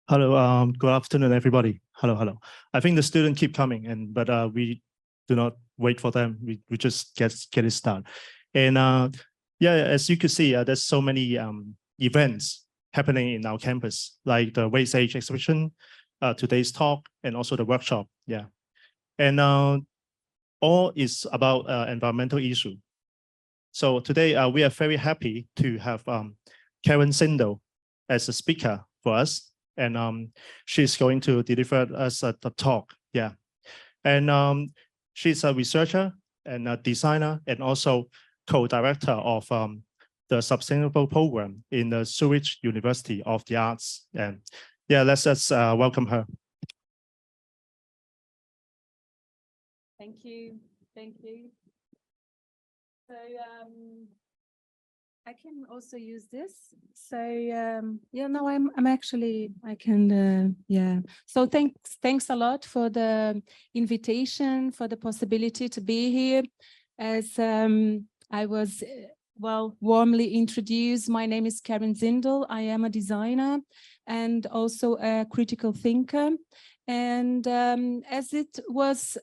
Hello, good afternoon, everybody. Hello. I think the students keep coming, but we do not wait for them. We just get it started. And yeah, as you can see, there's so many events happening in our campus, like the Waste Age exhibition, today's talk, and also the workshop. Yeah, and all is about environmental issue. So today we are very happy to have Karin Zindel as a speaker for us. And she's going to deliver us a talk. Yeah, and she's a researcher and a designer, and also co-director of the sustainable program in the Zurich University of the Arts. And yeah, let's welcome her. Thank you. So I can also use this. So yeah, no, I'm actually, I can, yeah. So thanks a lot for the invitation, for the possibility to be here. As I was, well, warmly introduced, my name is Karin Zindel. I am a designer and also a critical thinker. And as it was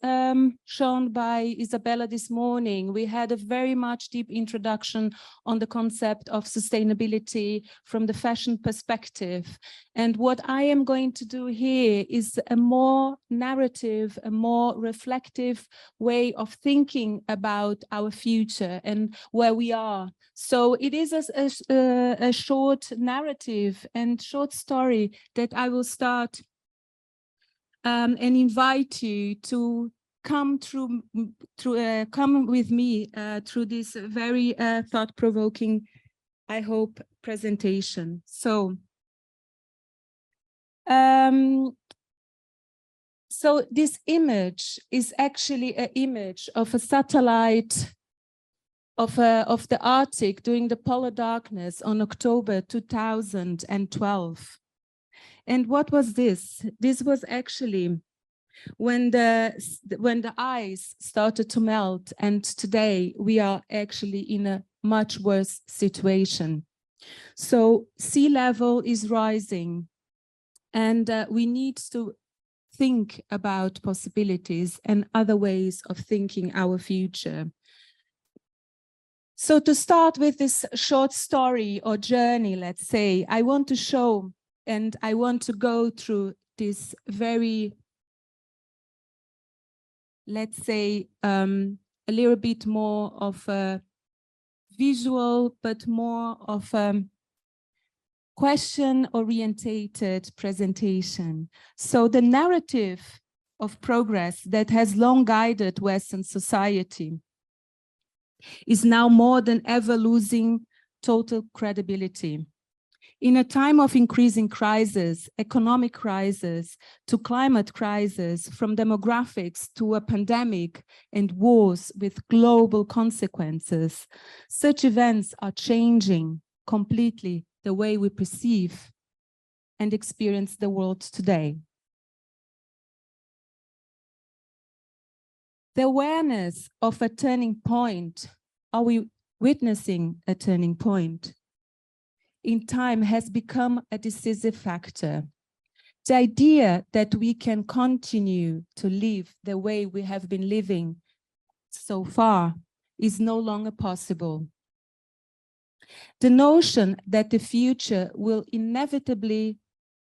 shown by Isabella this morning, we had a very much deep introduction on the concept of sustainability from the fashion perspective. And what I am going to do here is a more narrative, a more reflective way of thinking about our future and where we are. So it is a short narrative and short story that I will start and invite you to come come with me through this very thought-provoking, I hope, presentation. So, so this image is actually an image of a satellite of the Arctic during the polar darkness on October 2012. And what was this? This was actually when the ice started to melt, and today we are actually in a much worse situation. So sea level is rising, and we need to think about possibilities and other ways of thinking our future. So to start with this short story or journey, let's say, I want to show and I want to go through this very, let's say, a little bit more of a visual, but more of a question-orientated presentation. So the narrative of progress that has long guided Western society is now more than ever losing total credibility. In a time of increasing crisis, economic crisis to climate crisis, from demographics to a pandemic and wars with global consequences, such events are changing completely the way we perceive and experience the world today. The awareness of a turning point, are we witnessing a turning point? In time has become a decisive factor. The idea that we can continue to live the way we have been living so far is no longer possible. The notion that the future will inevitably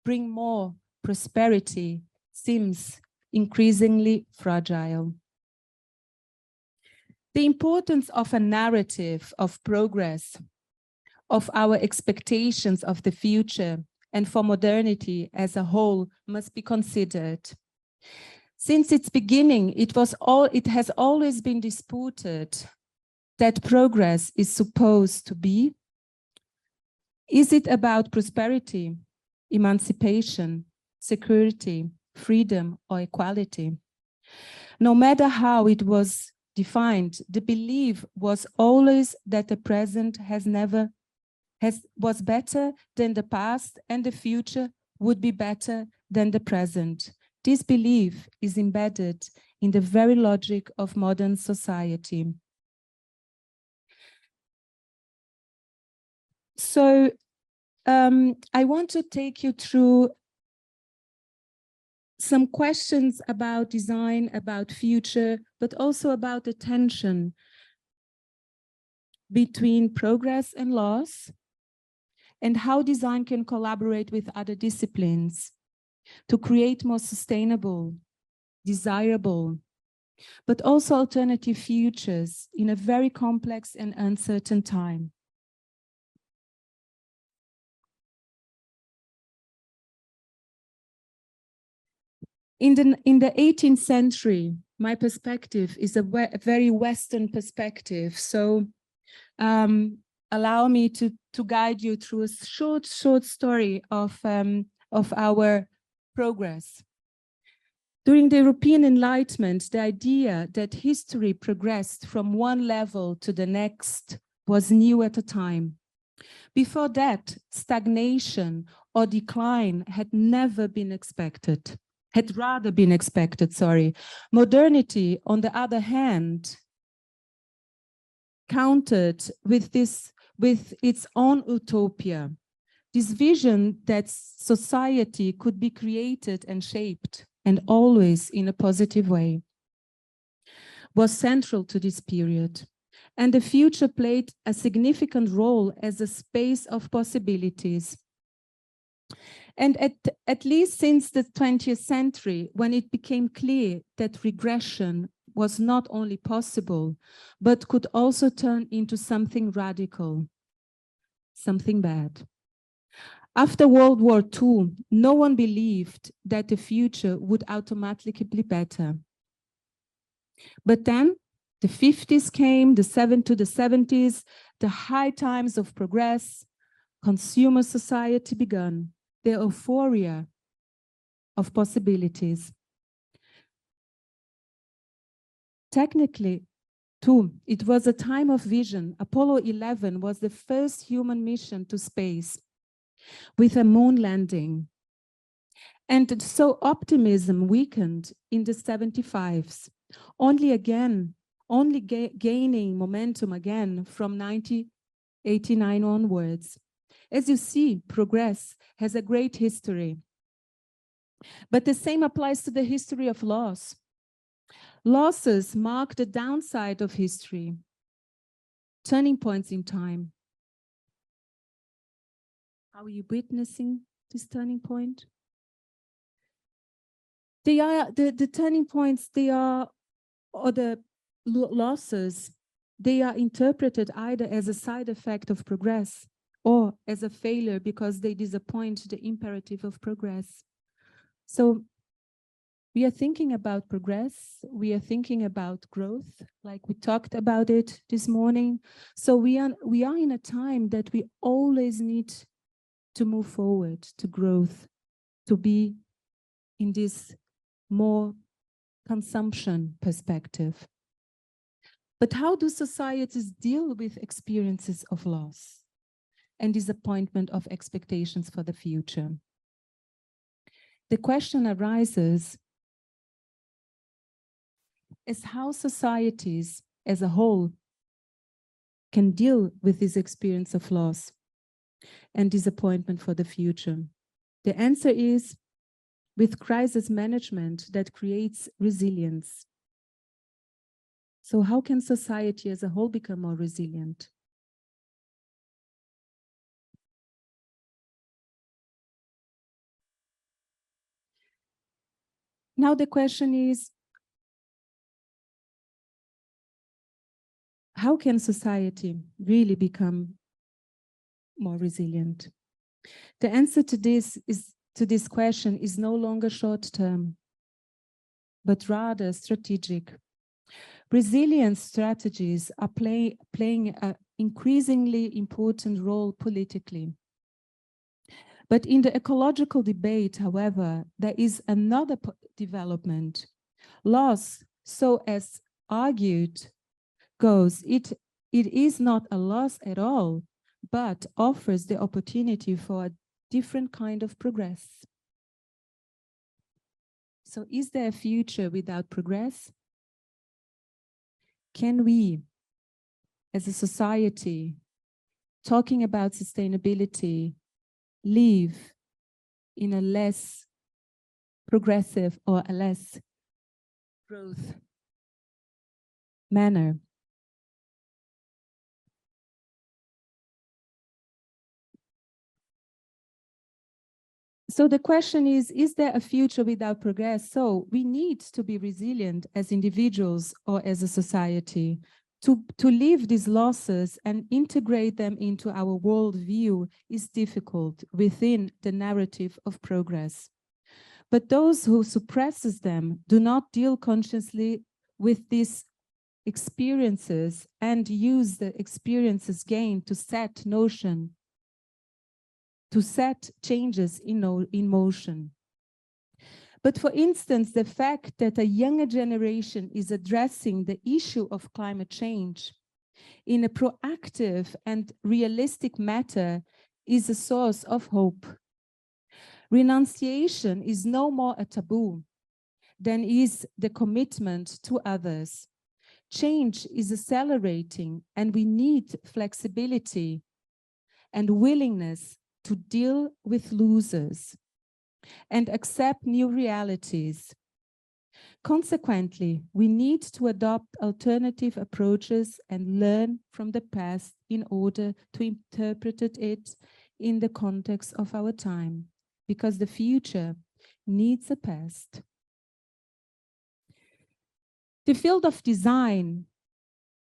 bring more prosperity seems increasingly fragile. The importance of a narrative of progress, of our expectations of the future, and for modernity as a whole must be considered. Since its beginning, it has always been disputed that progress is supposed to be. Is it about prosperity, emancipation, security, freedom, or equality? No matter how it was defined, the belief was always that the present was better than the past, and the future would be better than the present. This belief is embedded in the very logic of modern society. So I want to take you through some questions about design, about future, but also about the tension between progress and loss, and how design can collaborate with other disciplines to create more sustainable, desirable, but also alternative futures in a very complex and uncertain time. In the 18th century, my perspective is a very Western perspective. So allow me to guide you through a short story of our progress. During the European Enlightenment, the idea that history progressed from one level to the next was new at the time. Before that, stagnation or decline had rather been expected, sorry. Modernity, on the other hand, countered with its own utopia, this vision that society could be created and shaped, and always in a positive way, was central to this period. And the future played a significant role as a space of possibilities. And at least since the 20th century, when it became clear that regression was not only possible, but could also turn into something radical, something bad. After World War II, no one believed that the future would automatically be better. But then the 50s came, the 70s, the high times of progress, consumer society began, the euphoria of possibilities. Technically, too, it was a time of vision. Apollo 11 was the first human mission to space with a moon landing. And so optimism weakened in the 75s, only gaining momentum again from 1989 onwards. As you see, progress has a great history. But the same applies to the history of loss. Losses mark the downside of history, turning points in time. Are you witnessing this turning point? They are the turning points, or the losses, they are interpreted either as a side effect of progress or as a failure because they disappoint the imperative of progress. So we are thinking about progress, we are thinking about growth, like we talked about it this morning. So we are in a time that we always need to move forward to growth, to be in this more consumption perspective. But how do societies deal with experiences of loss and disappointment of expectations for the future? The question arises is how societies as a whole can deal with this experience of loss and disappointment for the future. The answer is with crisis management that creates resilience. So how can society as a whole become more resilient? Now the question is, how can society really become more resilient? The answer to this question is no longer short-term, but rather strategic. Resilience strategies are playing an increasingly important role politically. But in the ecological debate, however, there is another development. Loss, so as argued, goes, it is not a loss at all, but offers the opportunity for a different kind of progress. So is there a future without progress? Can we, as a society, talking about sustainability, live in a less progressive or a less growth manner. So the question is there a future without progress? So we need to be resilient as individuals or as a society to live these losses and integrate them into our worldview is difficult within the narrative of progress. But those who suppresses them do not deal consciously with these experiences and use the experiences gained to set changes in motion. But for instance, the fact that a younger generation is addressing the issue of climate change in a proactive and realistic manner is a source of hope. Renunciation is no more a taboo than is the commitment to others. Change is accelerating, and we need flexibility and willingness to deal with losers and accept new realities. Consequently, we need to adopt alternative approaches and learn from the past in order to interpret it in the context of our time, because the future needs a past. The field of design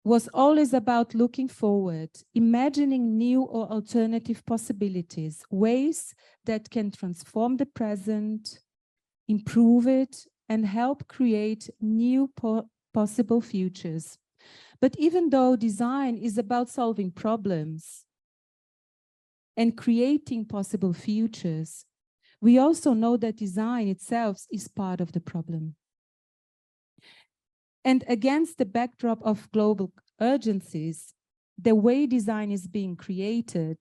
was always about looking forward, imagining new or alternative possibilities, ways that can transform the present, improve it, and help create new possible futures. But even though design is about solving problems and creating possible futures, we also know that design itself is part of the problem. And against the backdrop of global urgencies, the way design is being created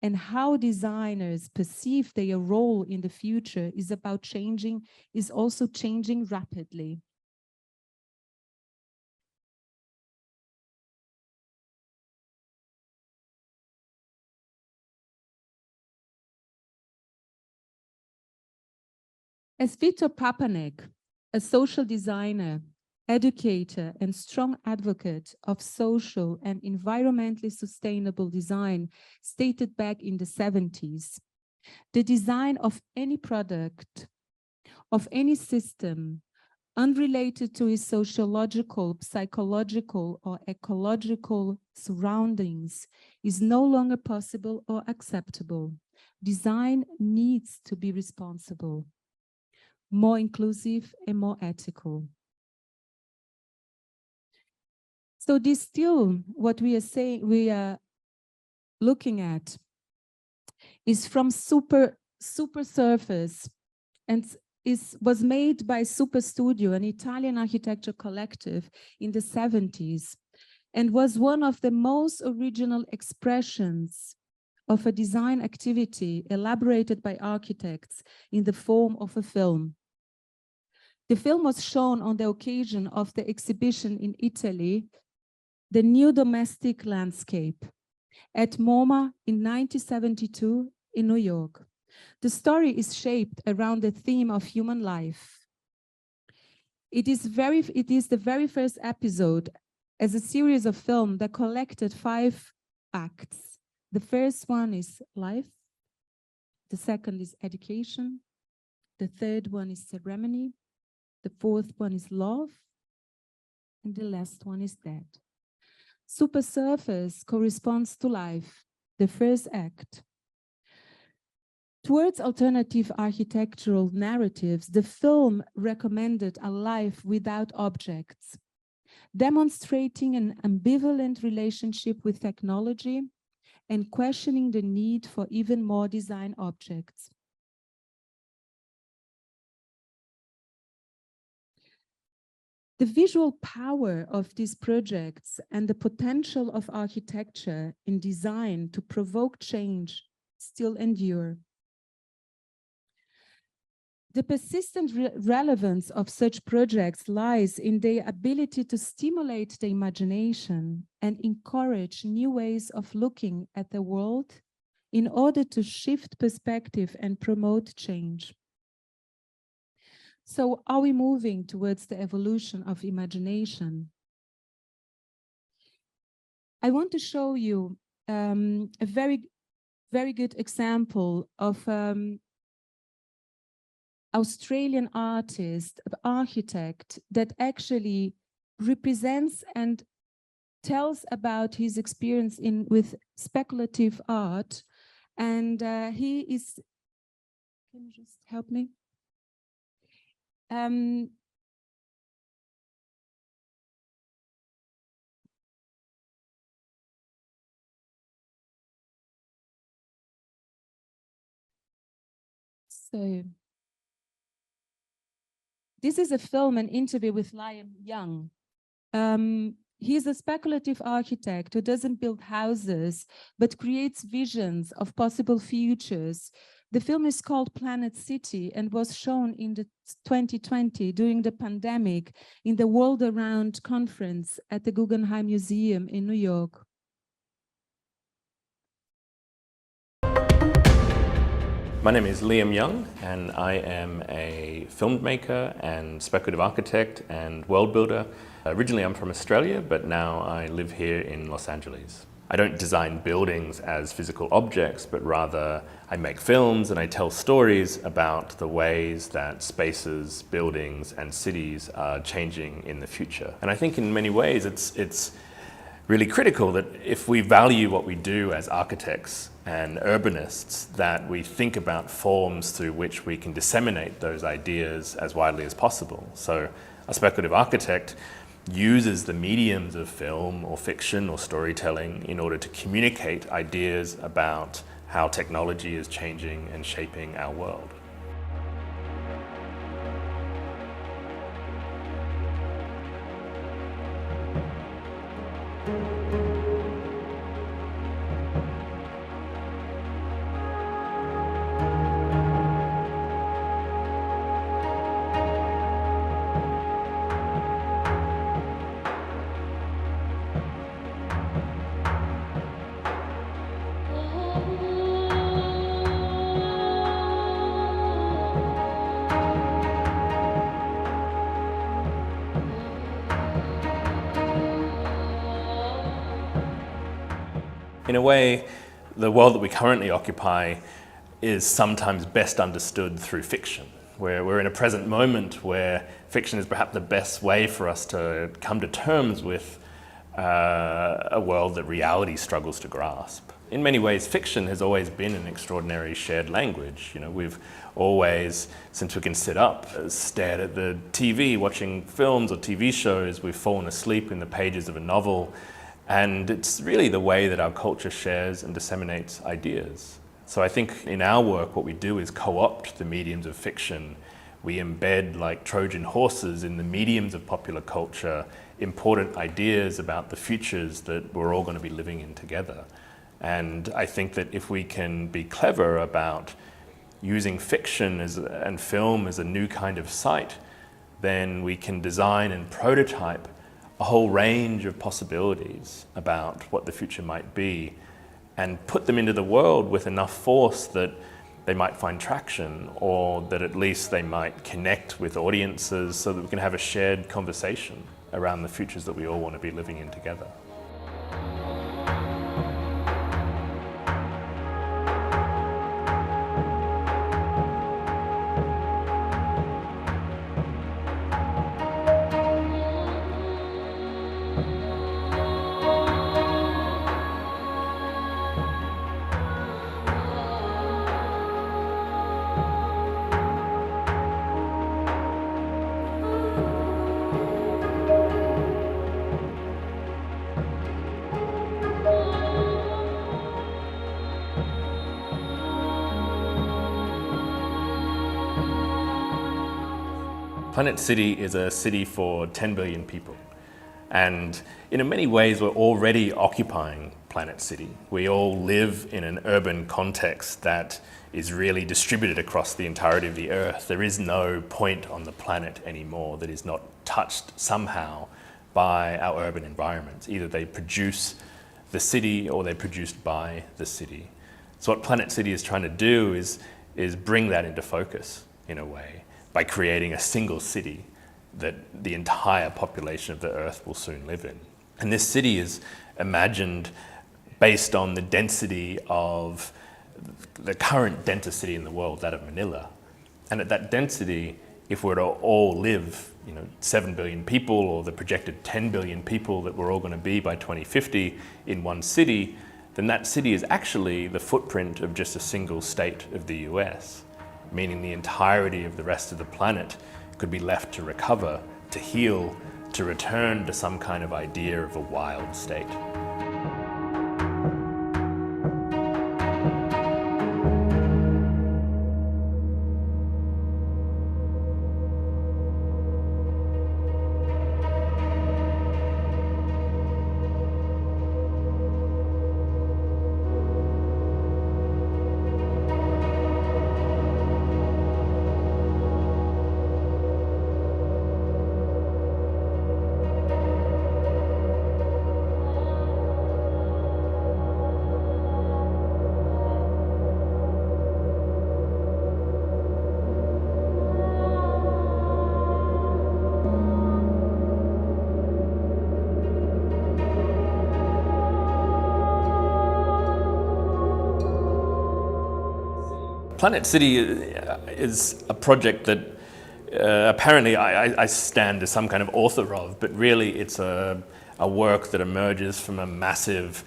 and how designers perceive their role in the future is also changing rapidly. As Victor Papanek, a social designer, educator, and strong advocate of social and environmentally sustainable design, stated back in the 70s, the design of any product, of any system, unrelated to its sociological, psychological, or ecological surroundings, is no longer possible or acceptable. Design needs to be responsible, more inclusive, and more ethical. So this still, what we are looking at is from Super Surface, and was made by Super Studio, an Italian architecture collective in the 70s, and was one of the most original expressions of a design activity elaborated by architects in the form of a film. The film was shown on the occasion of the exhibition in Italy, The New Domestic Landscape, at MoMA in 1972 in New York. The story is shaped around the theme of human life. It is the very first episode as a series of films that collected 5 acts. The first one is life, the second is education, the third one is ceremony, the fourth one is love, and the last one is death. Super Surface corresponds to life, the first act. Towards alternative architectural narratives, the film recommended a life without objects, demonstrating an ambivalent relationship with technology and questioning the need for even more design objects. The visual power of these projects and the potential of architecture in design to provoke change still endure. The persistent relevance of such projects lies in their ability to stimulate the imagination and encourage new ways of looking at the world in order to shift perspective and promote change. So are we moving towards the evolution of imagination? I want to show you a very, very good example of Australian artist, architect that actually represents and tells about his experience with speculative art. And he is, can you just help me? So this is a film, an interview with Liam Young. He's a speculative architect who doesn't build houses, but creates visions of possible futures. The film is called Planet City and was shown in the 2020 during the pandemic in the World Around conference at the Guggenheim Museum in New York. My name is Liam Young, and I am a filmmaker and speculative architect and world builder. Originally I'm from Australia, but now I live here in Los Angeles. I don't design buildings as physical objects, but rather I make films and I tell stories about the ways that spaces, buildings and cities are changing in the future. And I think in many ways it's really critical that if we value what we do as architects and urbanists, that we think about forms through which we can disseminate those ideas as widely as possible. So a speculative architect uses the mediums of film or fiction or storytelling in order to communicate ideas about how technology is changing and shaping our world. In a way, the world that we currently occupy is sometimes best understood through fiction. We're in a present moment where fiction is perhaps the best way for us to come to terms with a world that reality struggles to grasp. In many ways, fiction has always been an extraordinary shared language. You know, we've always, since we can sit up, stared at the TV, watching films or TV shows. We've fallen asleep in the pages of a novel. And it's really the way that our culture shares and disseminates ideas. So I think in our work, what we do is co-opt the mediums of fiction. We embed, like Trojan horses, in the mediums of popular culture, important ideas about the futures that we're all going to be living in together. And I think that if we can be clever about using fiction and film as a new kind of site, then we can design and prototype a whole range of possibilities about what the future might be and put them into the world with enough force that they might find traction, or that at least they might connect with audiences so that we can have a shared conversation around the futures that we all want to be living in together. Planet City is a city for 10 billion people. And in many ways, we're already occupying Planet City. We all live in an urban context that is really distributed across the entirety of the Earth. There is no point on the planet anymore that is not touched somehow by our urban environments. Either they produce the city or they're produced by the city. So what Planet City is trying to do is bring that into focus in a way. by creating a single city that the entire population of the Earth will soon live in. And this city is imagined based on the density of the current densest city in the world, that of Manila. And at that density, if we were to all live, 7 billion people, or the projected 10 billion people that we're all going to be by 2050 in one city, then that city is actually the footprint of just a single state of the US, meaning the entirety of the rest of the planet could be left to recover, to heal, to return to some kind of idea of a wild state. Planet City is a project that apparently I stand as some kind of author of, but really it's a work that emerges from a massive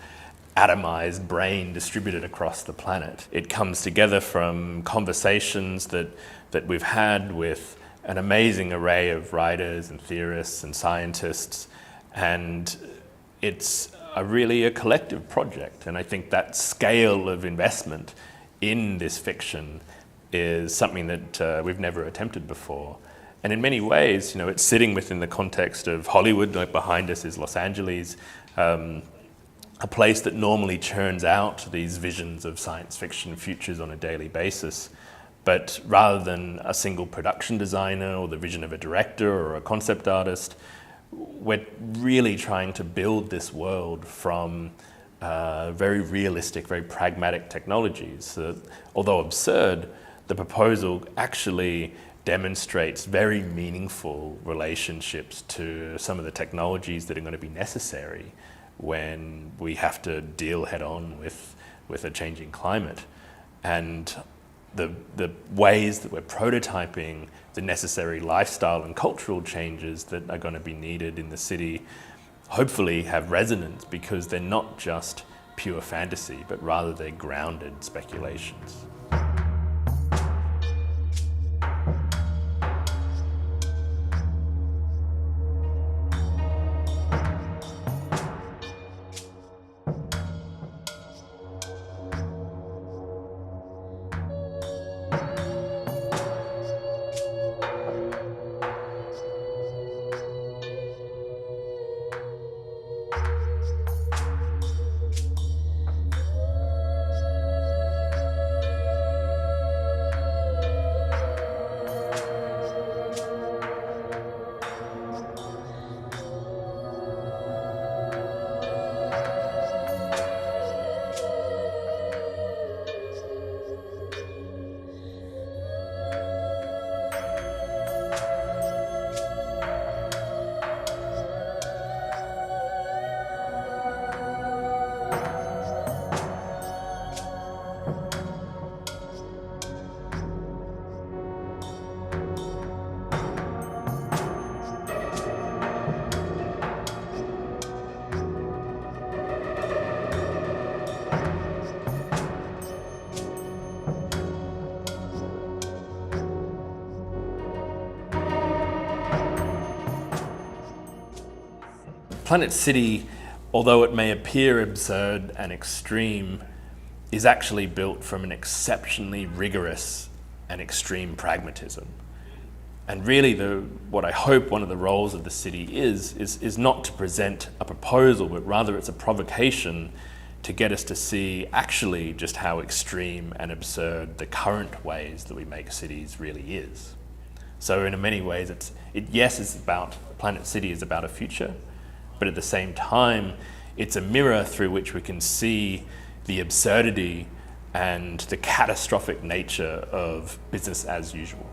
atomized brain distributed across the planet. It comes together from conversations that we've had with an amazing array of writers and theorists and scientists, and it's really a collective project. And I think that scale of investment in this fiction is something that we've never attempted before. And in many ways, it's sitting within the context of Hollywood. Like behind us is Los Angeles, a place that normally churns out these visions of science fiction futures on a daily basis. But rather than a single production designer or the vision of a director or a concept artist, we're really trying to build this world from very realistic, very pragmatic technologies. So, although absurd, the proposal actually demonstrates very meaningful relationships to some of the technologies that are going to be necessary when we have to deal head on with a changing climate. And the ways that we're prototyping the necessary lifestyle and cultural changes that are going to be needed in the city hopefully have resonance, because they're not just pure fantasy, but rather they're grounded speculations. Planet City, although it may appear absurd and extreme, is actually built from an exceptionally rigorous and extreme pragmatism. And really, what I hope one of the roles of the city is not to present a proposal, but rather it's a provocation to get us to see actually just how extreme and absurd the current ways that we make cities really is. So in many ways, Planet City is about a future, but at the same time, it's a mirror through which we can see the absurdity and the catastrophic nature of business as usual.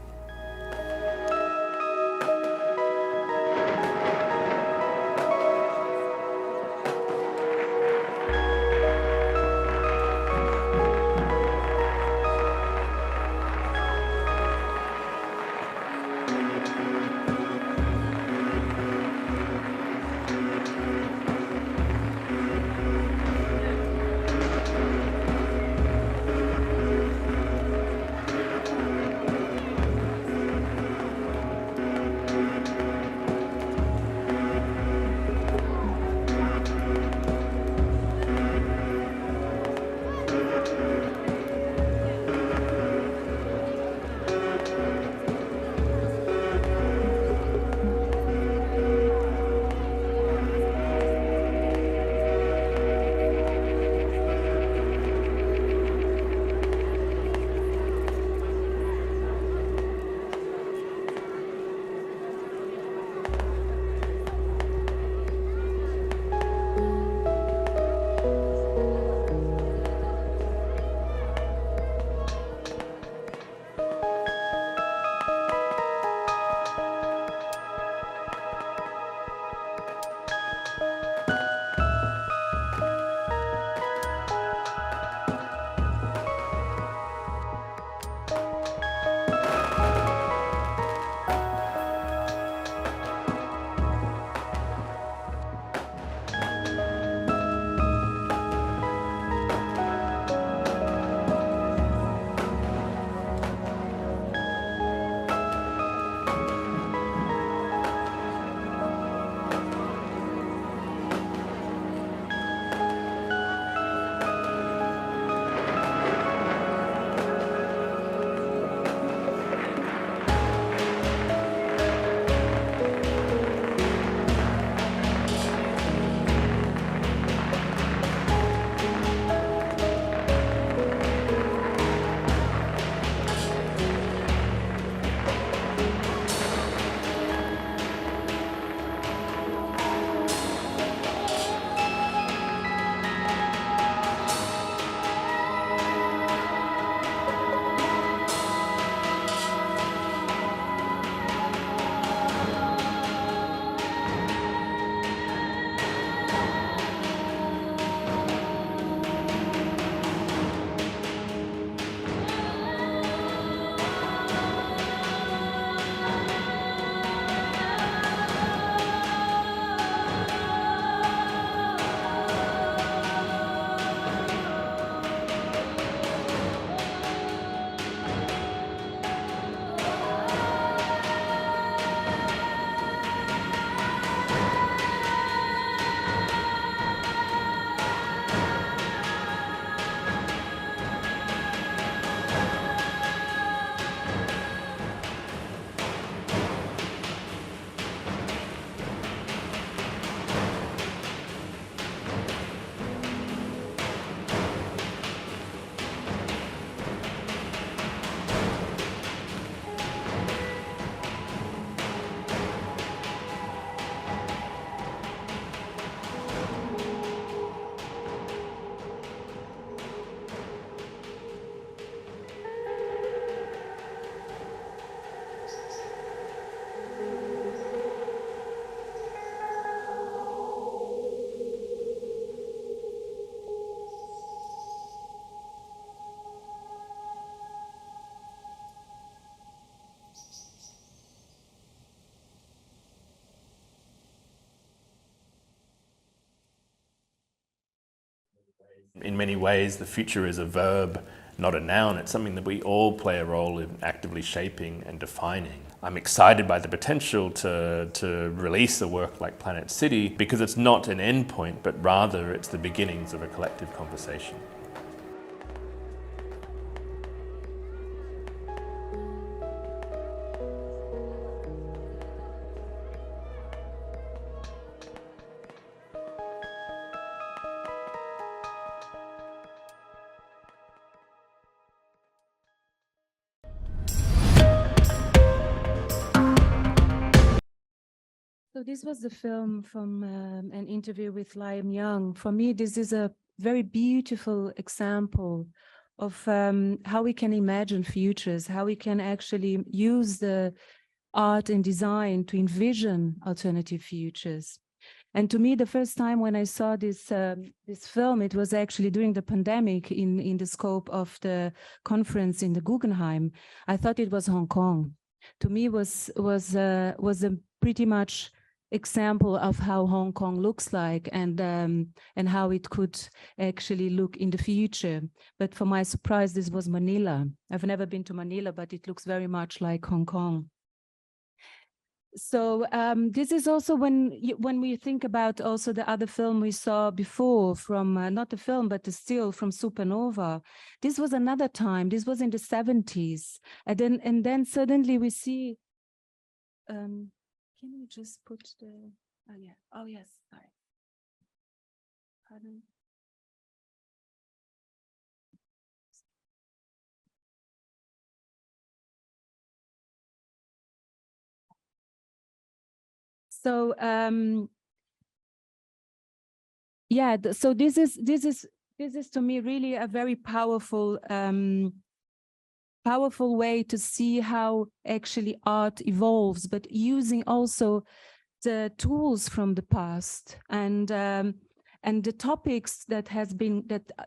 In many ways, the future is a verb, not a noun. It's something that we all play a role in actively shaping and defining. I'm excited by the potential to release a work like Planet City because it's not an endpoint, but rather it's the beginnings of a collective conversation. So this was the film from an interview with Liam Young. For me, this is a very beautiful example of how we can imagine futures, how we can actually use the art and design to envision alternative futures. And to me, the first time when I saw this this film, it was actually during the pandemic in the scope of the conference in the Guggenheim. I thought it was Hong Kong. To me, was a pretty much example of how Hong Kong looks like and how it could actually look in the future. But for my surprise, this was Manila. I've never been to Manila, but it looks very much like Hong Kong. So this is also when we think about also the other film we saw before from not the film but the still from Supernova. This was another time. This was in the 70s, and then suddenly we see. Can we just put the? Oh yeah. Oh yes. Sorry. Pardon. So yeah, so this is to me really a very powerful powerful way to see how actually art evolves, but using also the tools from the past and the topics that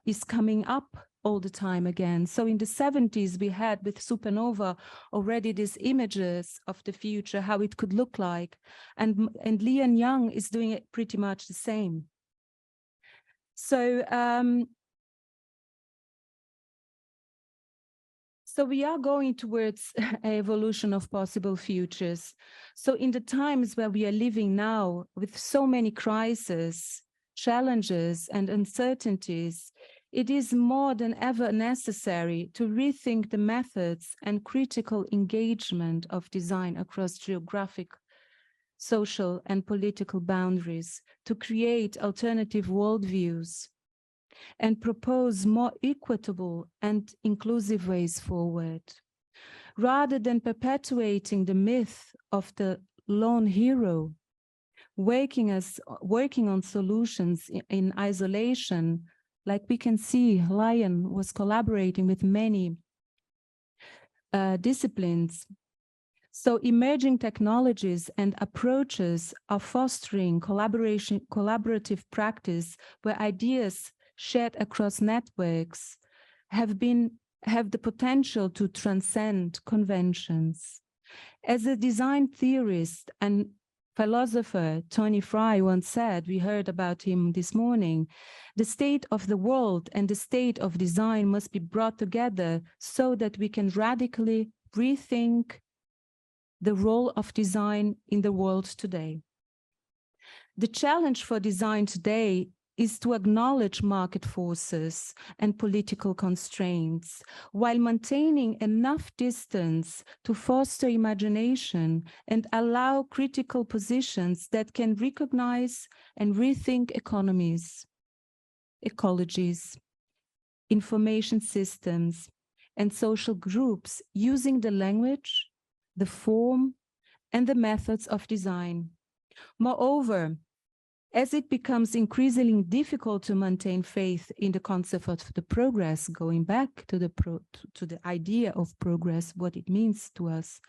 is coming up all the time again. So in the 70s, we had with Supernova already these images of the future, how it could look like. And Liam Young is doing it pretty much the same. So, so we are going towards an evolution of possible futures. So in the times where we are living now with so many crises, challenges and uncertainties, it is more than ever necessary to rethink the methods and critical engagement of design across geographic, social and political boundaries to create alternative worldviews and propose more equitable and inclusive ways forward. Rather than perpetuating the myth of the lone hero, working on solutions in isolation, like we can see, Liam was collaborating with many disciplines. So emerging technologies and approaches are fostering collaborative practice where ideas shared across networks have the potential to transcend conventions. As a design theorist and philosopher Tony Fry once said, we heard about him this morning, the state of the world and the state of design must be brought together so that we can radically rethink the role of design in the world today. The challenge for design today is to acknowledge market forces and political constraints while maintaining enough distance to foster imagination and allow critical positions that can recognize and rethink economies, ecologies, information systems, and social groups using the language, the form, and the methods of design. Moreover, as it becomes increasingly difficult to maintain faith in the concept of the progress, going back to the idea of progress, what it means to us,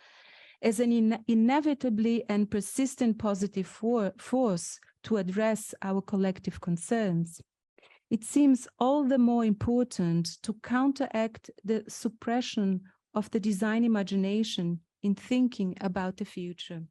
as an inevitably and persistent positive force to address our collective concerns, it seems all the more important to counteract the suppression of the design imagination in thinking about the future.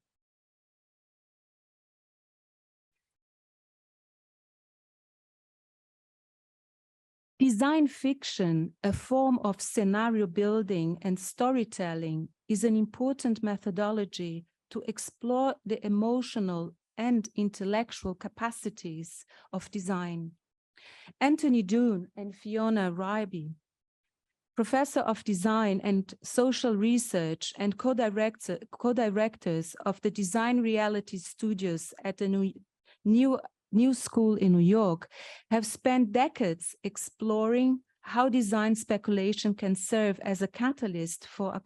Design fiction, a form of scenario building and storytelling, is an important methodology to explore the emotional and intellectual capacities of design. Anthony Doon and Fiona Raby, professor of design and social research and co-directors of the Design Reality Studios at the New School in New York, have spent decades exploring how design speculation can serve as a catalyst for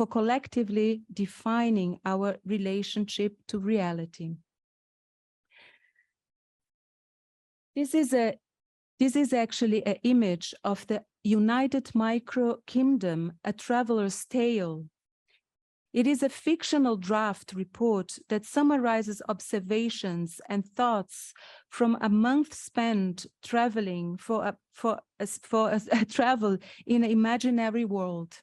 collectively defining our relationship to reality. This is actually an image of the United Micro Kingdom, A Traveler's Tale. It is a fictional draft report that summarizes observations and thoughts from a month spent traveling for a travel in an imaginary world.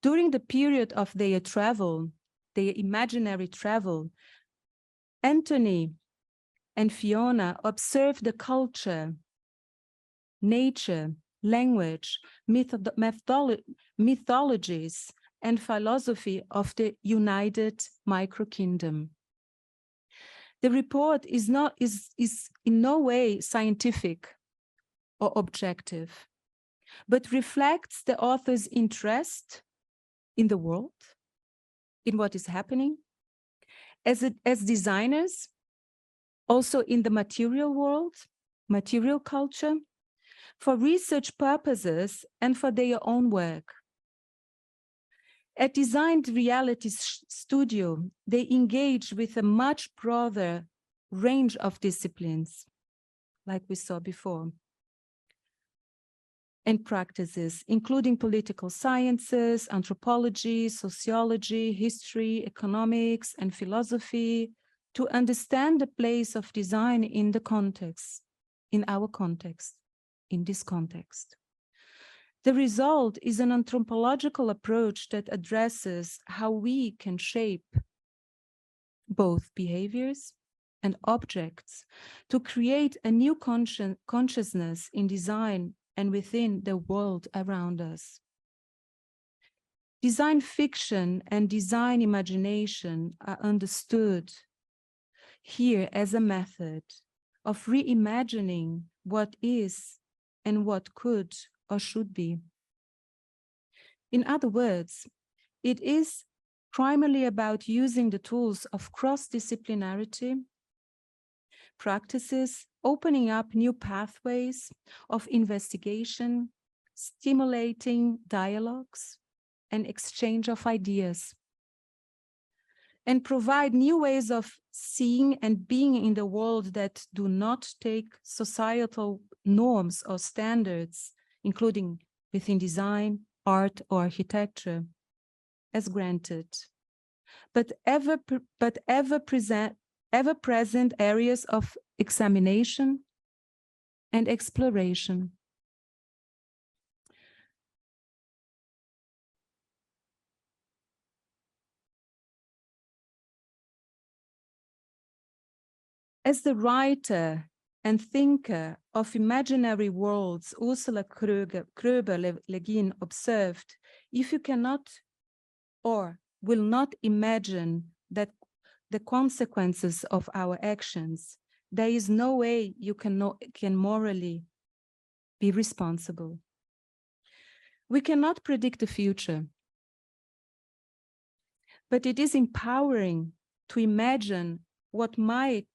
During the period of their imaginary travel, Anthony and Fiona observed the culture, nature, language, mythologies, and philosophy of the United Micro Kingdom. The report is in no way scientific or objective, but reflects the author's interest in the world, in what is happening, as designers, also in the material world, material culture, for research purposes and for their own work. At Design Reality Studio, they engage with a much broader range of disciplines, like we saw before, and practices, including political sciences, anthropology, sociology, history, economics, and philosophy, to understand the place of design in the context, in our context, in this context. The result is an anthropological approach that addresses how we can shape both behaviors and objects to create a new consciousness in design and within the world around us. Design fiction and design imagination are understood here as a method of reimagining what is and what could or should be. In other words, it is primarily about using the tools of cross-disciplinarity, practices, opening up new pathways of investigation, stimulating dialogues and exchange of ideas, and provide new ways of seeing and being in the world that do not take societal norms or standards, including within design, art, or architecture, as granted, but ever-present areas of examination and exploration. As the writer and thinker of imaginary worlds, Ursula Kröber-Le Guin observed, if you cannot or will not imagine that the consequences of our actions, there is no way you can morally be responsible. We cannot predict the future, but it is empowering to imagine what might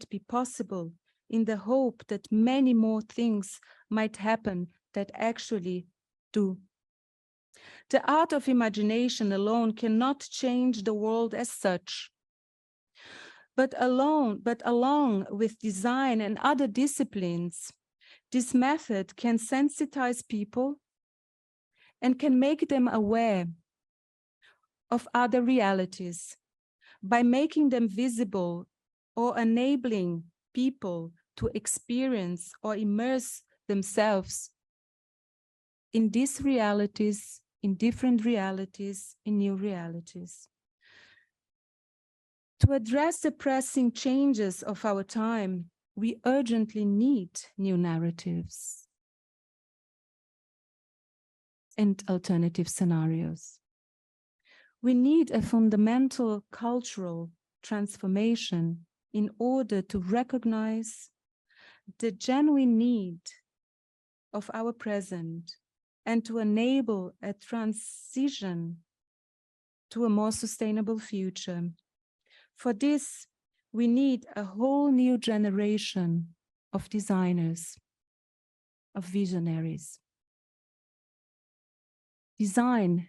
be possible in the hope that many more things might happen that actually do. The art of imagination alone cannot change the world as such. But along with design and other disciplines, this method can sensitize people and can make them aware of other realities by making them visible or enabling people to experience or immerse themselves in these realities, in different realities, in new realities. To address the pressing changes of our time, we urgently need new narratives and alternative scenarios. We need a fundamental cultural transformation in order to recognize the genuine need of our present and to enable a transition to a more sustainable future. For this, we need a whole new generation of designers, of visionaries. Design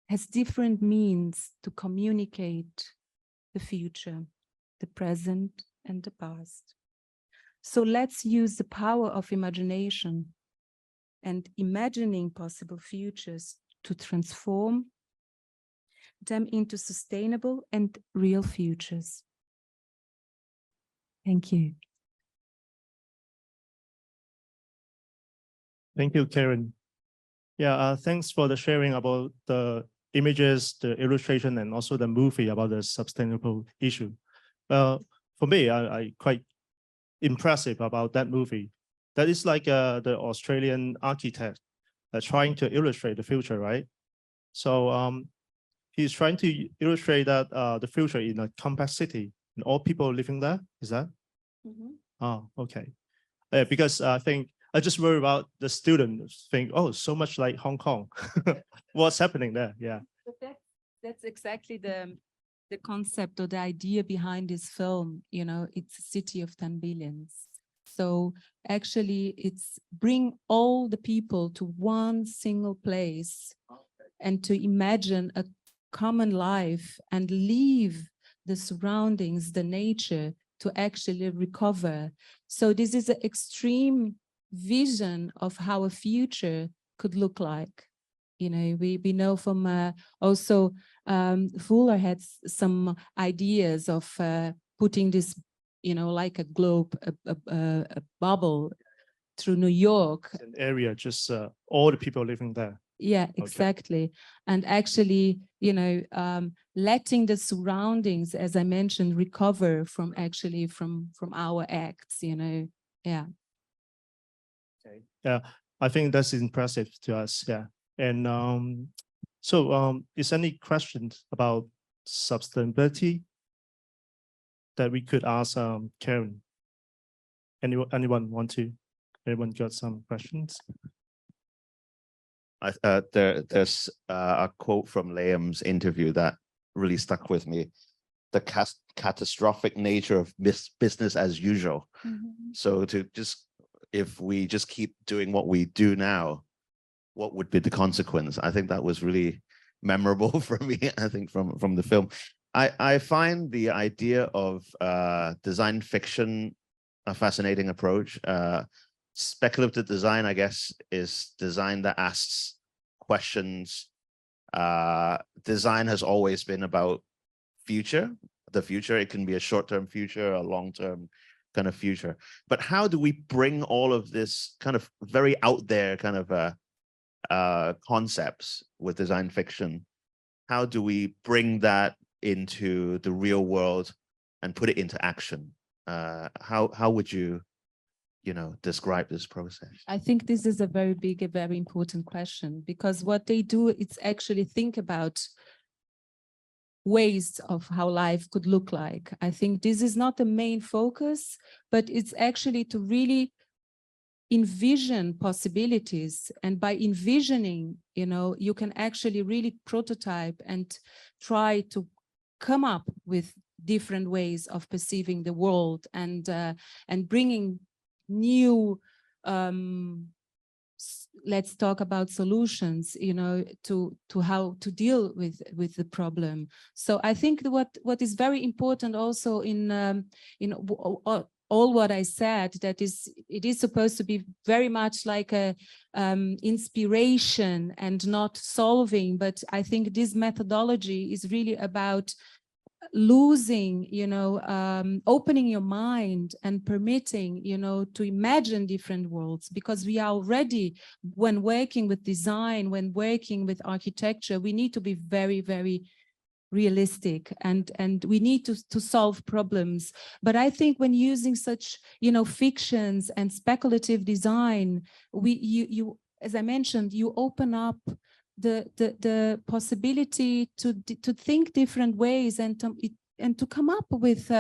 has different means to communicate the future, the present, and the past. So let's use the power of imagination and imagining possible futures to transform them into sustainable and real futures. Thank you. Thank you, Karin. Yeah, thanks for the sharing about the images, the illustration, and also the movie about the sustainable issue. For me, I quite impressive about that movie. That is like the Australian architect trying to illustrate the future, right? So he's trying to illustrate that the future in a compact city and all people living there. Is that? Mm-hmm. Oh, okay. Because I think I just worry about the students think, oh, so much like Hong Kong. What's happening there? Yeah. But that's exactly the concept or the idea behind this film. You know, it's a city of 10 billions. So actually it's bring all the people to one single place and to imagine a common life and leave the surroundings, the nature, to actually recover. So this is an extreme vision of how a future could look like. You know, we know from also Fuller had some ideas of putting this, you know, like a globe, a bubble through New York. An area, just all the people living there. Yeah, exactly. Okay. And actually, you know, letting the surroundings, as I mentioned, recover from actually from our acts, you know. Yeah. Okay. Yeah, I think that's impressive to us. Yeah. And so is any questions about sustainability that we could ask Karin? Anyone want to? Anyone got some questions? There's a quote from Liam's interview that really stuck with me. The catastrophic nature of business as usual. Mm-hmm. So if we just keep doing what we do now, what would be the consequence? I think that was really memorable for me, I think, from the film. I find the idea of design fiction a fascinating approach. Speculative design, I guess, is design that asks questions. Design has always been about the future. It can be a short-term future, a long-term kind of future. But how do we bring all of this kind of very out there kind of concepts with design fiction? How do we bring that into the real world and put it into action? How would you describe this process? I think this is a very big, a very important question, because what they do is actually think about ways of how life could look like. I think this is not the main focus, but it's actually to really envision possibilities. And by envisioning, you know, you can actually really prototype and try to come up with different ways of perceiving the world and bringing new let's talk about solutions, you know, to how to deal with the problem. So I think what is very important also in all what I said, that it is supposed to be very much like a inspiration and not solving, but I think this methodology is really about losing, you know, opening your mind and permitting, you know, to imagine different worlds, because we are already, when working with design, when working with architecture, we need to be very, very realistic, and we need to solve problems. But I think when using such, fictions and speculative design, you as I mentioned, you open up the possibility to think different ways and to come up with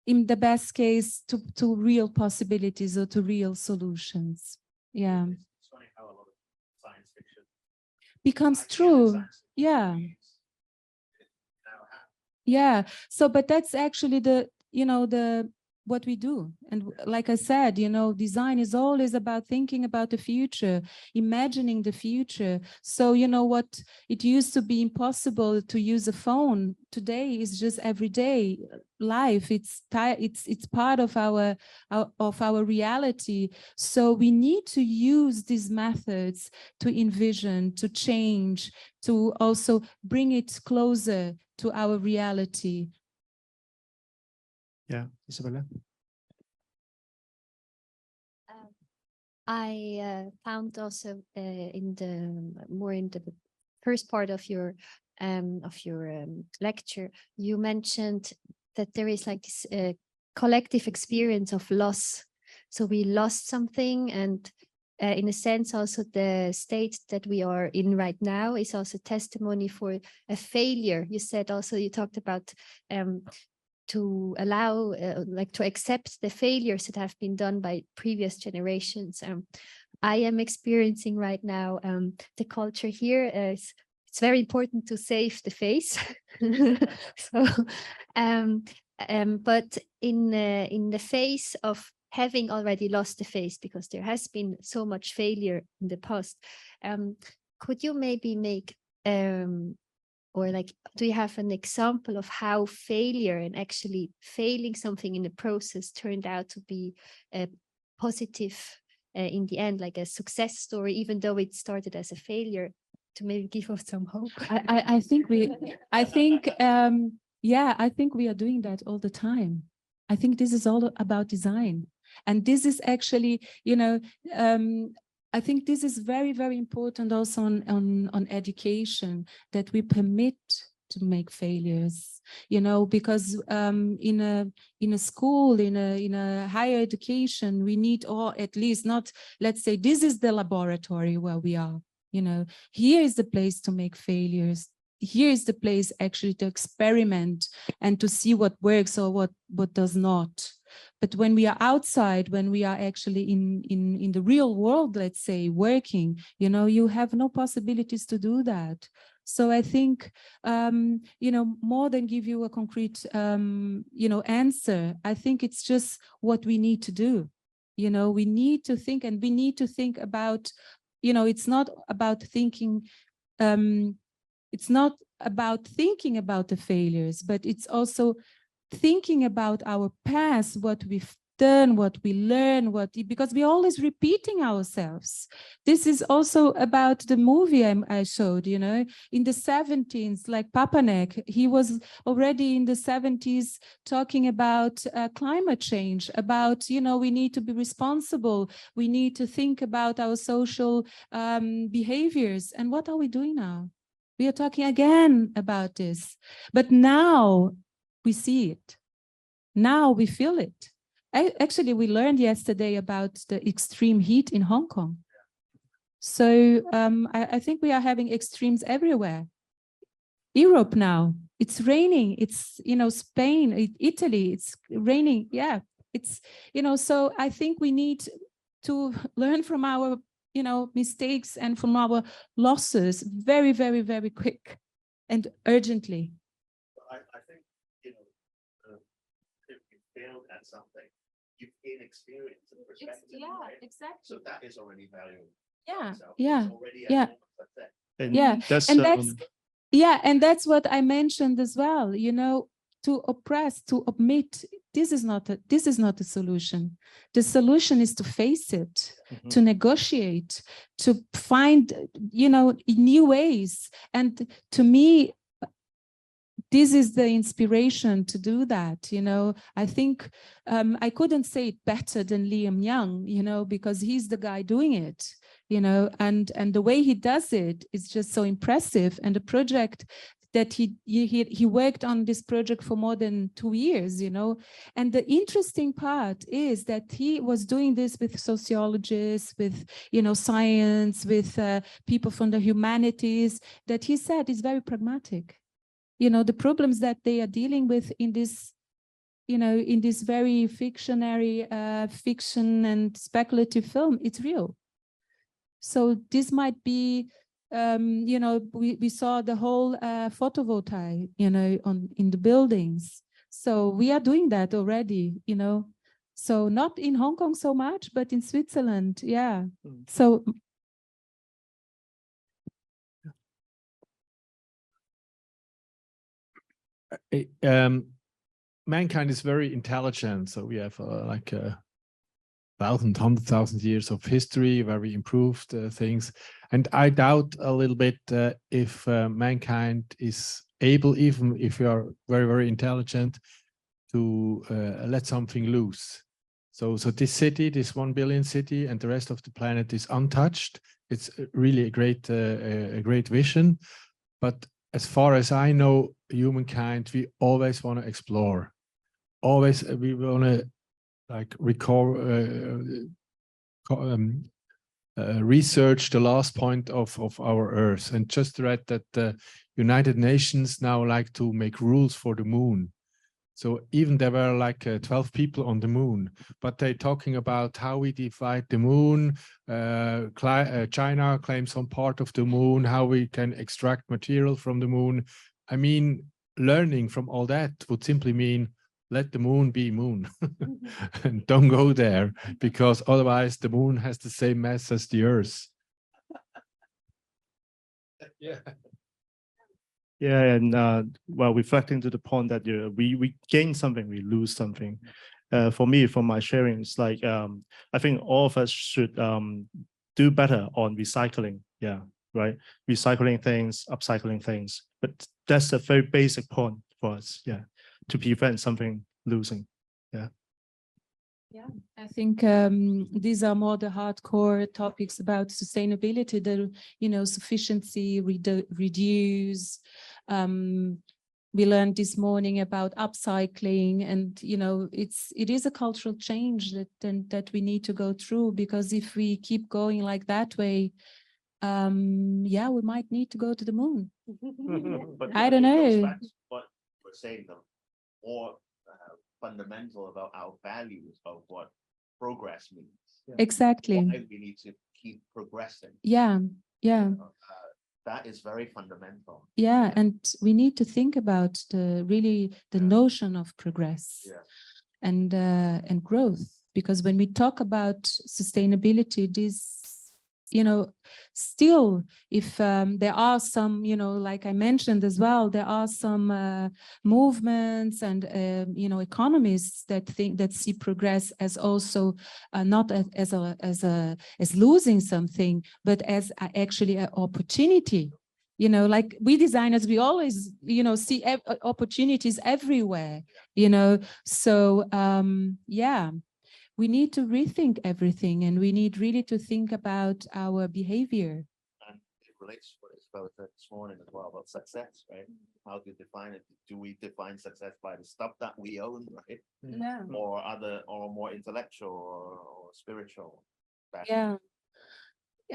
in the best case to real possibilities or to real solutions. Yeah, It's funny how a lot of science fiction becomes true. Yeah. Yeah. So, but that's actually the what we do. And like I said, design is always about thinking about the future, imagining the future. So, what it used to be impossible to use a phone, today is just everyday life. It's part of our reality. So we need to use these methods to envision, to change, to also bring it closer to our reality. Yeah, Isabella. I found also in the first part of your lecture, you mentioned that there is like this collective experience of loss. So we lost something, and in a sense also the state that we are in right now is also testimony for a failure. You said also, you talked about to allow, to accept the failures that have been done by previous generations. I am experiencing right now the culture here is, it's very important to save the face. So, but in the face of having already lost the face, because there has been so much failure in the past, could you maybe make or do you have an example of how failure and actually failing something in the process turned out to be positive in the end, like a success story, even though it started as a failure, to maybe give us some hope? I think we are doing that all the time. I think this is all about design. And this is actually, I think this is very, very important also on education, that we permit to make failures, because in a school, in a higher education, we need, or at least not, let's say, this is the laboratory where we are, here is the place to make failures. Here is the place actually to experiment and to see what works or what does not. But when we are outside, when we are actually in the real world, let's say, working, you have no possibilities to do that. So I think, more than give you a concrete, answer, I think it's just what we need to do. We need to think, and we need to think about, it's not about thinking, it's not about thinking about the failures, but it's also thinking about our past, what we've done, what we learn, because we're always repeating ourselves. This is also about the movie I showed, in the 70s, like Papanek, he was already in the 70s talking about climate change, about, we need to be responsible. We need to think about our social behaviors. And what are we doing now? We are talking again about this, but now we see it. Now we feel it. Actually, we learned yesterday about the extreme heat in Hong Kong. So I think we are having extremes everywhere. Europe now, it's raining. It's, Spain, Italy, it's raining. Yeah, it's, so I think we need to learn from our mistakes and from our losses very, very, very quick and urgently. I think, if you failed at something, you gain experience and perspective. Right? Exactly. So that is already valuable. Yeah, So yeah, yeah. And that's what I mentioned as well. To oppress, to omit, this is not a solution. The solution is to face it, to negotiate, to find, new ways. And to me, this is the inspiration to do that. I think I couldn't say it better than Liam Young, because he's the guy doing it, and the way he does it is just so impressive. And the project that he worked on this project for more than 2 years, you know. And the interesting part is that he was doing this with sociologists, with, you know, science, with people from the humanities, that he said is very pragmatic. You know, the problems that they are dealing with in this, you know, in this very fictionary fiction and speculative film, it's real. So this might be, you know, we saw the whole photovoltaic, you know, in the buildings. So we are doing that already, you know. So not in Hong Kong so much, but in Switzerland, yeah. So mankind is very intelligent, so we have like 100,000 years of history, very improved things, and I doubt a little bit if mankind is able, even if we are very, very intelligent, to let something loose. So this city, this 1 billion city, and the rest of the planet is untouched. It's really a great vision, but as far as I know, humankind, we always want to explore. Always, we want to like research the last point of our Earth. And just read that the United Nations now like to make rules for the moon. So even there were like 12 people on the moon, but they're talking about how we divide the moon. China claims some part of the moon, how we can extract material from the moon. I mean, learning from all that would simply mean let the moon be moon and don't go there, because otherwise the moon has the same mass as the Earth. Yeah. Yeah, and well, reflecting to the point that we gain something, we lose something. For me, from my sharing, it's like I think all of us should do better on recycling. Yeah, right. Recycling things, upcycling things. But that's a very basic point for us. Yeah, to prevent something losing. Yeah. Yeah, I think these are more the hardcore topics about sustainability, the, you know, sufficiency, reduce. We learned this morning about upcycling, and, you know, it is a cultural change that we need to go through, because if we keep going like that way, yeah, we might need to go to the moon. I don't know. What we're saying, though, more fundamental about our values of what progress means. Exactly. Why we need to keep progressing. Yeah, yeah. That is very fundamental. Yeah, and we need to think about the notion of progress and growth, because when we talk about sustainability, this, you know, still, if there are some, you know, like I mentioned as well, there are some movements and you know, economists that see progress as also not as losing something, but as actually an opportunity. You know, like we designers, we always, you know, see opportunities everywhere. You know, so yeah. We need to rethink everything, and we need really to think about our behavior. And it relates to what I spoke this morning as well about success, right? How do you define it? Do we define success by the stuff that we own, right? Yeah. Or more intellectual or spiritual? Yeah.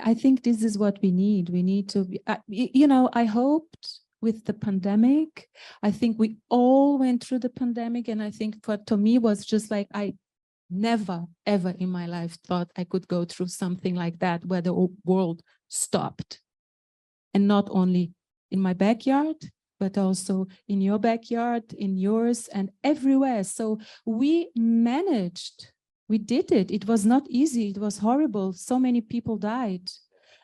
I think this is what we need. We need to be, you know, I hoped with the pandemic, I think we all went through the pandemic, and I think to me was just like, I never, ever in my life thought I could go through something like that, where the world stopped. And not only in my backyard, but also in your backyard, in yours, and everywhere. So we managed, we did it. It was not easy. It was horrible. So many people died.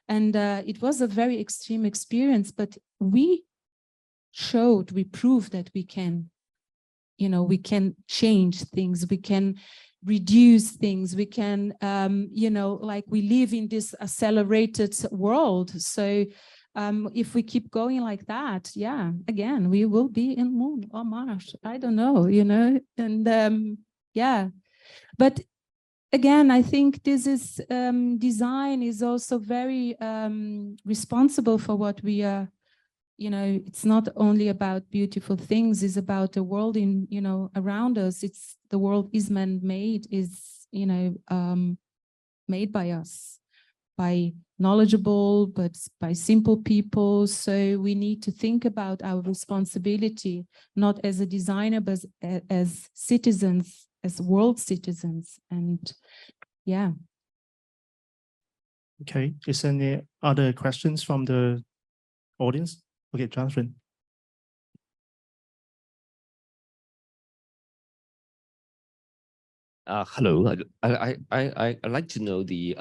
And it was a very extreme experience, but we proved that we can, you know, we can change things. We can reduce things, we can, you know, like we live in this accelerated world. So if we keep going like that, yeah, again, we will be in Moon or Mars. I don't know, you know, and yeah. But again, I think this is, design is also very responsible for what we are you know, it's not only about beautiful things, it's about the world in, you know, around us. It's the world is man-made, is, you know, made by us, by knowledgeable, but by simple people. So we need to think about our responsibility, not as a designer, but as citizens, as world citizens. And yeah. Okay, is there any other questions from the audience? Okay, Jonathan. Hello. I'd like to know the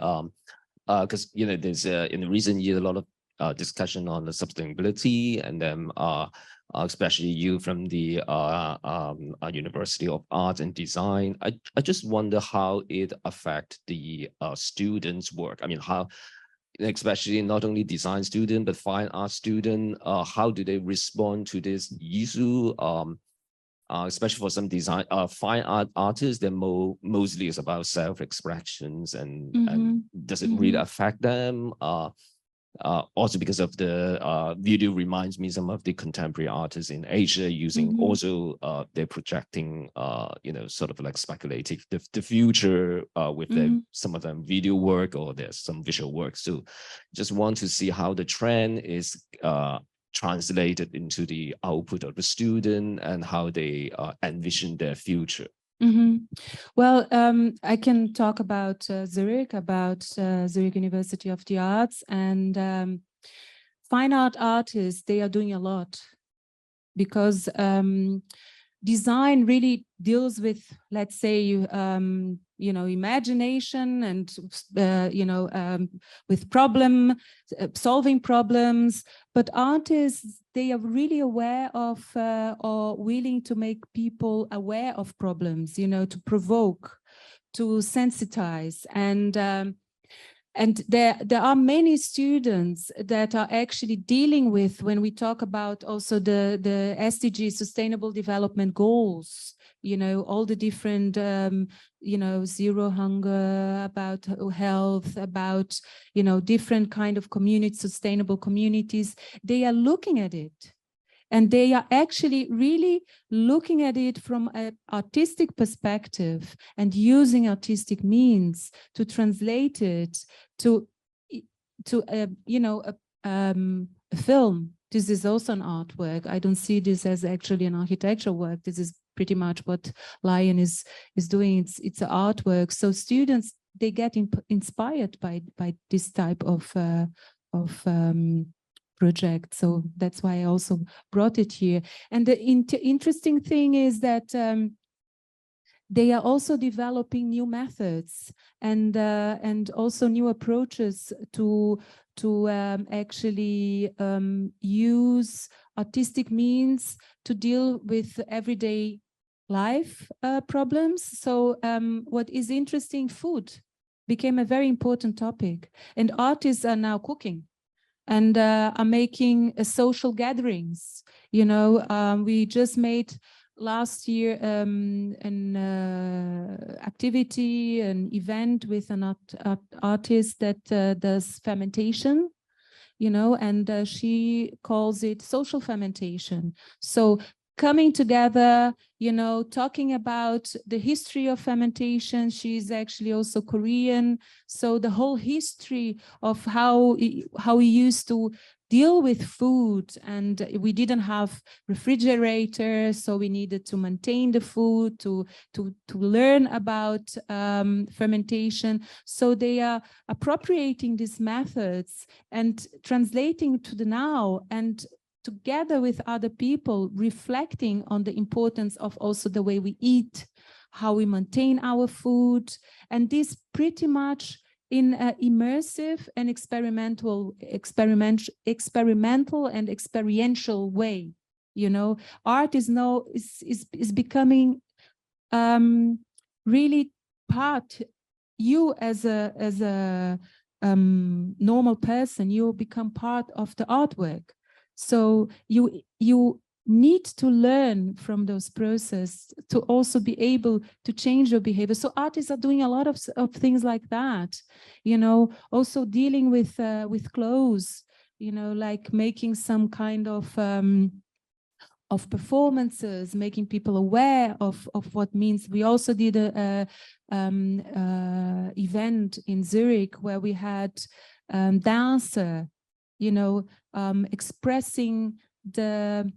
because you know there's in the recent year a lot of discussion on the sustainability, and then especially you from the University of Art and Design. I just wonder how it affect the students' work. I mean, how, especially not only design student but fine art student, how do they respond to this issue? Especially for some design, fine art artists, they're mostly is about self-expressions, and does it really affect them? Also because of the video reminds me some of the contemporary artists in Asia using also they're projecting you know, sort of like speculating the future with their some of them video work, or there's some visual work. So just want to see how the trend is translated into the output of the student and how they envision their future. Well, I can talk about Zurich, Zurich University of the Arts, and fine art artists. They are doing a lot because design really deals with, let's say, you know, imagination and you know, with solving problems. But artists, they are really aware of or willing to make people aware of problems, you know, to provoke, to sensitize. And there are many students that are actually dealing with, when we talk about also the SDG, Sustainable Development Goals, you know, all the different, you know, zero hunger, about health, about, you know, different kind of community, sustainable communities. They are looking at it. And they are actually really looking at it from an artistic perspective and using artistic means to translate it to you know, a film. This is also an artwork. I don't see this as actually an architectural work. This is pretty much what Lion is doing. It's an artwork. So students, they get inspired by this type of project. So that's why I also brought it here. And the interesting thing is that they are also developing new methods and also new approaches to actually use artistic means to deal with everyday life problems. So what is interesting, food became a very important topic, and artists are now cooking and are making social gatherings. You know, we just made last year an activity, an event with an artist that does fermentation, you know, and she calls it social fermentation. So coming together, you know, talking about the history of fermentation. She's actually also Korean. So the whole history of how we used to deal with food, and we didn't have refrigerators, so we needed to maintain the food, to learn about fermentation. So they are appropriating these methods and translating to the now, and together with other people, reflecting on the importance of also the way we eat, how we maintain our food, and this pretty much in an immersive and experimental and experiential way. You know, art is now is becoming really part. You as a normal person, you become part of the artwork. So you need to learn from those processes to also be able to change your behavior. So artists are doing a lot of things like that, you know, also dealing with clothes, you know, like making some kind of performances, making people aware of what means. We also did a event in Zurich where we had dancer, you know, expressing the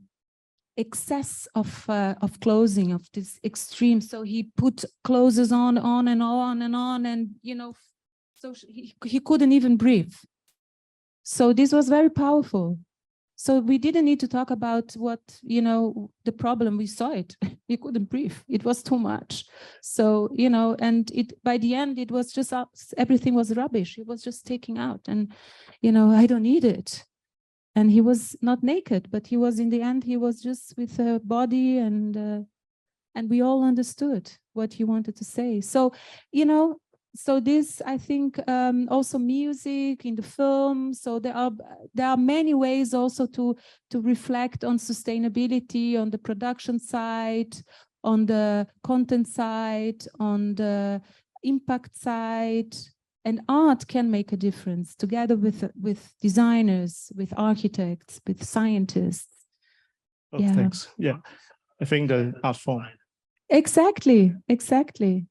excess of clothing, of this extreme. So he put clothes on and on and on, and you know, so he couldn't even breathe. So this was very powerful. So we didn't need to talk about what, you know, the problem. We saw it. He couldn't breathe. It was too much. So, you know, and by the end, it was just everything was rubbish. It was just taking out, and, you know, I don't need it. And he was not naked, but he was, in the end, he was just with a body, and we all understood what he wanted to say. So, you know, so this, I think, also music in the film. So there are many ways also to reflect on sustainability on the production side, on the content side, on the impact side. And art can make a difference together with designers, with architects, with scientists. Oh, Yeah. thanks. Yeah, I think the art form. Exactly, exactly.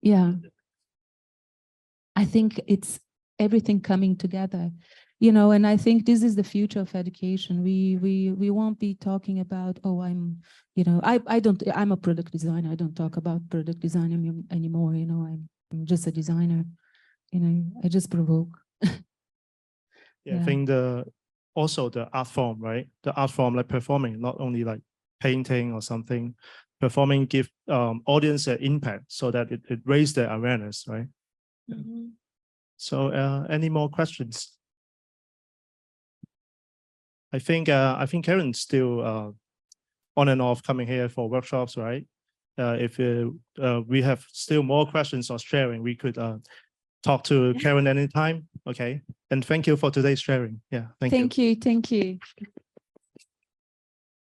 Yeah. I think it's everything coming together, you know, and I think this is the future of education. We won't be talking about, oh, I'm, you know, I'm a product designer. I don't talk about product design anymore. You know, I'm just a designer, you know, I just provoke. Yeah, I think also the art form, right? The art form, like performing, not only like painting or something, performing give audience an impact so that it raises their awareness, right? Mm-hmm. So any more questions? I think Karin's still on and off coming here for workshops, right? If we have still more questions or sharing, we could talk to Karin anytime. Okay, and thank you for today's sharing. Yeah, thank you. Thank you.